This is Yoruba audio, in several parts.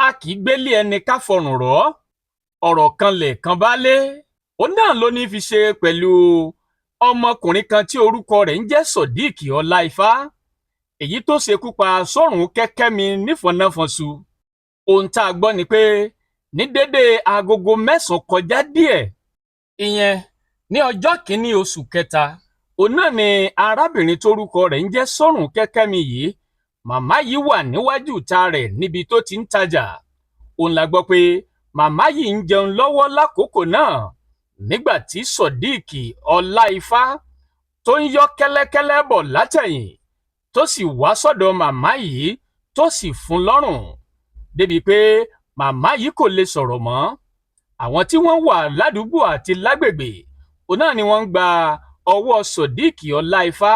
a kì í gbélé ẹni ká fọrùn rọ̀ ọ̀rọ̀ kan lẹ̀kan baálé òun náà ló ní fi ṣe pẹ̀lú ọmọkùnrin kan tí orúkọ rẹ̀ ń jẹ́ Sodiq Ọláìfá èyí tó ṣekú pa Sọ́rùn Kẹ́kẹ́mi nífọ̀nàfọ̀nṣu. Ohun tá a gbọ́ ni pé ní dédé agogo 9 kọjá díẹ̀ ìyẹn ní ọjọ́ kìíní oṣù kẹta òun náà ni arábìnrin tórúkọ rẹ̀ ń jẹ́ Sọ́rùn Kẹ́kẹ́mi yìí màmá yìí wà níwájú ìta rẹ̀ níbi tó ti ń tajà. Òun la gbọ́ pé màmá yìí ń jẹun lọ́wọ́ lákòókò náà nígbà tí Sodiq Ọláìfá tó ń yọ́ kẹ́lẹ́kẹ́lẹ́ bọ̀ látẹ̀yìn tó sì wá sọ́dọ̀ màmá yìí tó sì fún lọ́rùn débi pé màmá yìí kò lè sọ̀rọ̀ mọ́. Àwọn tí wọ́n wà ládùúgbò àti lágbègbè òun náà ni wọ́n ń gba ọwọ́ Sodiq Ọláìfá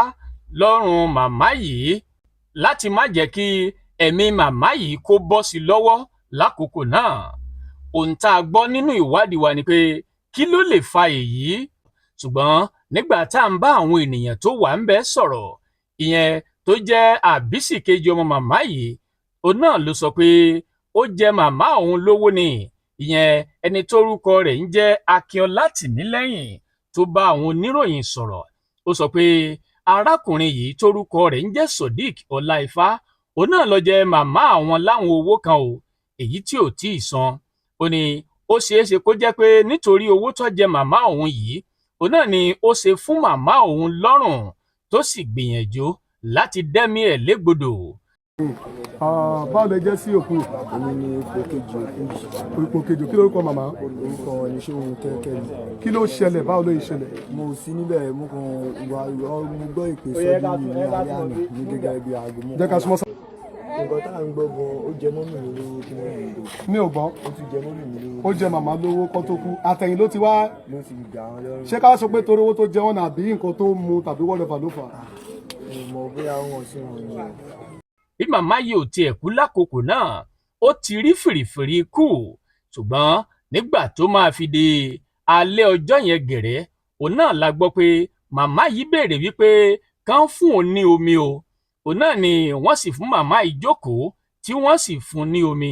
lọ́rùn màmá yìí láti má jẹ́ kí ẹ̀mí màmá yìí kó bọ́ sí lọ́wọ́ lákòókò náà. Ohun tá a gbọ́ nínú ìwádìí wa ni pé kí ló lè fa èyí? Ṣùgbọ́n nígbà tá à ń bá àwọn ènìyàn tó wà ń bẹ̀ sọ̀rọ̀ ìyẹn tó jẹ́ àbísí kejì ọmọ màmá yìí òun náà ló sọ pé ó jẹ màmá òun lówó ni ìyẹn ẹni tórúkọ rẹ̀ ń jẹ́ Akínọlá Tìmílẹ́yìn tó bá àwọn oníròyìn sọ̀rọ̀. Ó sọ pé arákùnrin yìí tórúkọ rẹ̀ ń jẹ́ Sodiq Ọláìfá òun náà ló jẹ màmá àwọn láwọn owó kan o èyí tí ò tí ì san. Ó ní ó ṣeéṣe kó jẹ́ pé nítorí owó tó jẹ màmá òun yìí òun náà ni ó ṣe fún màmá òun lọ́rùn tó sì gbìyànjú láti dẹ́mi ẹ̀ légbodò. Báwo lẹ jẹ́ sí òkú? Èmi ni Ipò kejì kí lórúkọ màmá? orúkọ ní Sọ́rùn Kẹ́kẹ́mi. Kí ló ṣẹlẹ̀? Báwo ló ṣẹlẹ̀? Mo sí níbẹ̀ mo kàn mo gbọ́ ìpè sọ́dún ní alẹ́ àná ní gẹ́gẹ́ bí aago mọ́. Jẹ́ ká súnmọ́ sá. Nǹkan tá à ń gbọ́ gan ó jẹ mọ́mì mi lówó kí wọ́n lè lò. Mi ò gbọ́. Ó ti jẹ mọ́mì mi lówó. Ó jẹ màmá lówó kó tó kú. Àtẹ̀yìn ló ti wá. Ló ti gbà wọ́n lọ́rùn. Ṣé ká sọ pé torí owó tó jẹ wọ́n àbí nǹkan tó mu tàbí whatever ló fà á? Mo bóyá wọn sí wọn ni. Bí màmá yìí ò tiẹ̀ kú lákòókò náà ó ti rí fìrìfìrì kú ṣùgbọ́n nígbà tó máa fi di alẹ́ ọjọ́ yẹn gẹ̀rẹ́ òun náà la gbọ́ pé màmá yìí béèrè wípé kán fún òun ní omi o. Òun náà ni wọ́n sì fún màmá yìí jókòó tí wọ́n sì fún ní omi.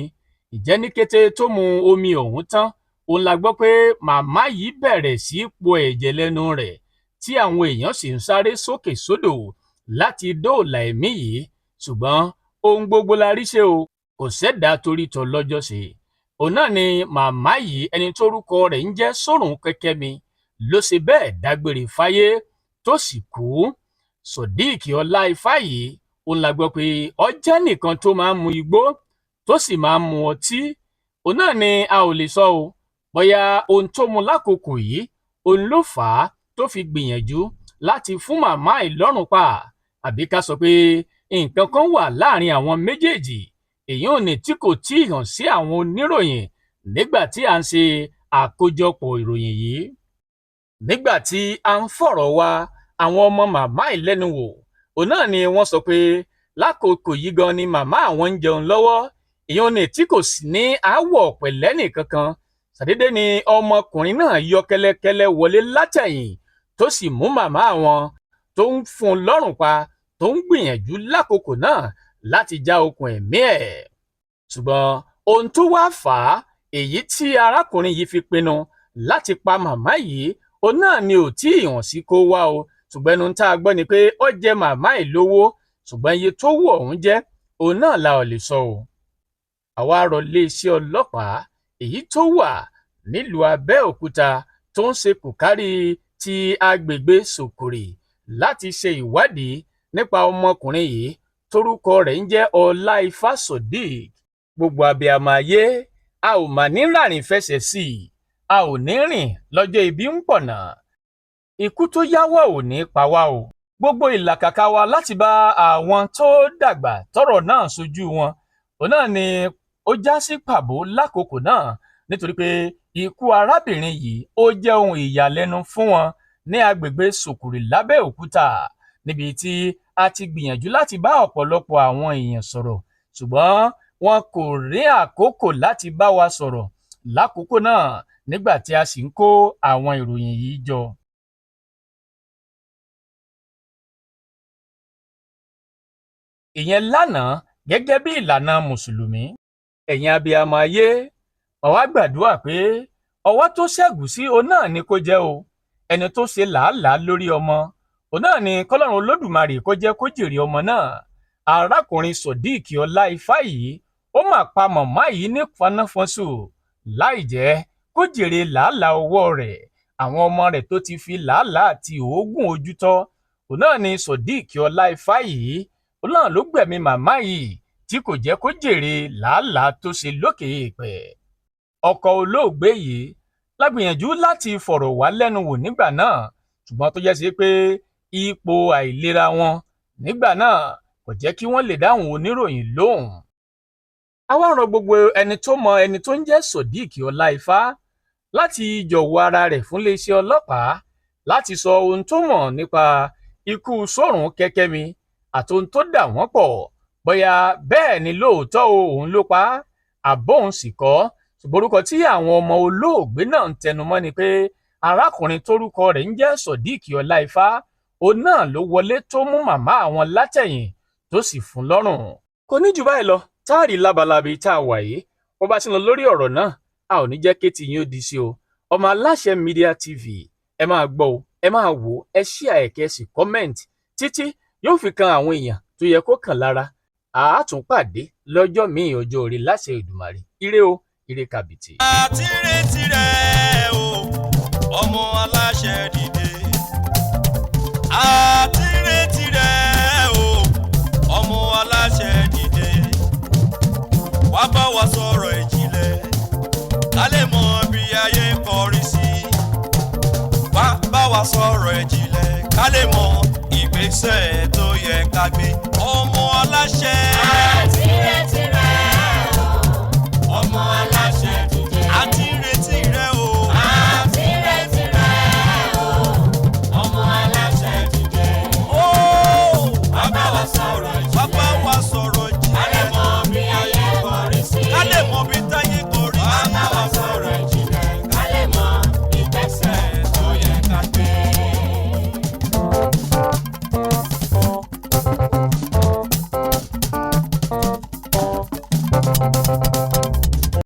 Ìjẹ́ ní kété tó mu omi ọ̀hún tán òun la gbọ́ pé màmá yìí bẹ̀rẹ̀ sí í po ẹ̀jẹ̀ lẹ́nu rẹ̀ tí àwọn èèyàn sì ń sáré sókè sódò láti dóòlà ẹ̀mí yìí ṣùgbọ́n ohun gbogbo la rí ṣe o kò sẹ́dá torí tọ lọ́jọ́ sí. Òun náà ni màmá yìí ẹni tórúkọ rẹ̀ ń jẹ́ Sọ́rùn Kẹ́kẹ́mi ló ṣe bẹ́ẹ̀ dágbére fáyé tó sì kú. Sodiq Ọláìfá yìí òun la gbọ́ pé ó jẹ́ nìkan tó máa ń mu igbó tó sì máa ń mu ọtí. Òun náà ni a ò lè sọ o bóyá ohun tó mu lákòókò yìí òun ló fà á tó fi gbìyànjú láti fún màmá ìlọ́rùn pa àbí ká sọ pé nǹkan kan wà láàrin àwọn méjèèjì èyí ò ní tí kò tí ì hàn sí àwọn oníròyìn nígbà tí à ń ṣe àkójọpọ̀ ìròyìn yìí. Nígbà tí a ń fọ̀rọ̀ wá àwọn ọmọ màmá ìlẹ́nu wò òun náà ni wọ́n sọ pé lákòókò yìí gan ni màmá àwọn ń jẹun lọ́wọ́ èyí ò ní tí kò sí ní aáwọ̀ pẹ̀lẹ́nì kankan. Ṣàdédé ni ọmọkùnrin náà yọ kẹ́lẹ́kẹ́lẹ́ wọlé látẹ̀yìn tó sì mú màmá àwọn tó ń fún un lọ́rùn pa tó ń gbìyànjú lákòókò náà láti já okùn ẹ̀mí ẹ̀. Ṣùgbọ́n ohun tó wá fà á èyí tí arákùnrin yìí fi pinnu láti pa màmá yìí òun náà ni ò tí ì hàn sí kó wá o ṣùgbọ́n ẹnu tá a gbọ́ ni pé ó jẹ màmá ẹ̀ lówó ṣùgbọ́n iye tó wù ọ̀hún jẹ́ òun náà la ò lè sọ o. Àwa rọ̀ iléeṣẹ́ ọlọ́pàá èyí tó wà nílùú Abẹ́òkúta tó ń ṣe kòkárí ti agbègbè Sòkòrè láti ṣe ìwádìí nípa ọmọkùnrin yìí tórúkọ rẹ̀ ń jẹ́ Ọláìfá Sodiq. Gbogbo abiyamọ ayé a ò mà ní rárìn fẹsẹ̀ sí i a ò ní rìn lọ́jọ́ ibi ń pọ̀nà. Ikú tó yáwọ́ ò ní pa wá o. Gbogbo ìlàkàkà wa láti bá àwọn tó dàgbà tọ́rọ̀ náà sojú wọn òun náà ni ó já sí pàbó lákòókò náà nítorí pé ikú arábìnrin yìí ó jẹ́ ohun ìyàlẹ́nu fún wọn ní agbègbè Sòkòrè l'Ábẹ́òkúta níbi tí a ti gbìyànjú láti bá ọ̀pọ̀lọpọ̀ àwọn èèyàn sọ̀rọ̀ ṣùgbọ́n wọn kò rí àkókò láti bá wa sọ̀rọ̀ lákòókò náà nígbà tí a sì ń kó àwọn ìròyìn yìí jọ. Ìyẹn lánàá gẹ́gẹ́ bí ìlànà Mùsùlùmí ẹ̀yin abiyamọ ayé àwa gbàdúrà pé ọwọ́ tó ṣẹ́gun sí òun náà ni kó jẹ́ o ẹni tó ṣe làálàá lórí ọmọ òun náà ni kọ́lọ́run olódùmarè kó jẹ́ kó jèrè ọmọ náà. arákùnrin Sodiq Ọláifá yìí ó mà pa màmá yìí ní fanáfọ́nsù láì jẹ́ kó jèrè làálàá ọwọ́ rẹ̀. àwọn ọmọ rẹ̀ tó ti fi làálàá àti òógùn ojú tọ́ òun náà ni Sodiq Ọláifá yìí òun náà ló gbẹ̀mí màmá yìí tí kò jẹ́ kó jèrè làálàá tó ṣe lókè èèpẹ̀. ọkọ olóògbé yìí lágbìyànjú láti fọ̀rọ̀ wá lẹ́nu wò nígbà náà ṣùgbọ́n tó jẹ́ sí pé ipò àìlera wọn nígbà náà kò jẹ́ kí wọ́n lè dáhùn oníròyìn lóhùn. àwa rọ̀ gbogbo ẹni tó mọ ẹni tó ń jẹ́ Sodiq Ọláifá láti jọ̀wọ́ ara rẹ̀ fún iléeṣẹ́ ọlọ́pàá láti sọ ohun tó mọ̀ nípa ikú Sórùn Kẹ́kẹ́mi àti ohun tó dà wọ́n pọ̀ bóyá bẹ́ẹ̀ ni lóòótọ́ òun ló pa àbóhùn sì kọ́. ṣùgbọ́n orúkọ tí àwọn ọmọ olóògbé náà ń tẹnumọ́ ni pé arákùnrin tórúkọ rẹ̀ ń jẹ́ Sodiq Ọláifá òun náà ló wọlé tó mú màmá àwọn látẹ̀yìn tó sì fún lọ́rùn. kò ní jù báyìí lọ táàrí lábalábí tá a wà yìí wọ́n bá ti lọ lórí ọ̀rọ̀ náà a ò ní jẹ́ kétì yín ó di sí o. ọmọ Aláṣẹ Media TV ẹ máa gbọ́ o ẹ máa wò ó ẹ share ẹ sì comment títí yóò fi kan àwọn èèyàn tó yẹ kó kàn lára. àátún pàdé lọ́jọ́ míì ọjọ́ orí láṣẹ Èdùmàrè. ire o ire kàbìtì. àtirẹ̀tirẹ̀ o ọmọ Aláṣẹ dìde. àtirẹ̀tirẹ̀ o ọmọ Aláṣẹ dìde. wá bá wa sọ̀rọ̀ ìjìnlẹ̀ ká lè mọ bí ayé kọrí sí. wá bá wa sọ̀rọ̀ ìjìnlẹ̀ ká lè mọ ìgbésẹ̀ tó yẹ ká gbé. ọmọ Aláṣẹ. àtirẹ̀tirẹ̀.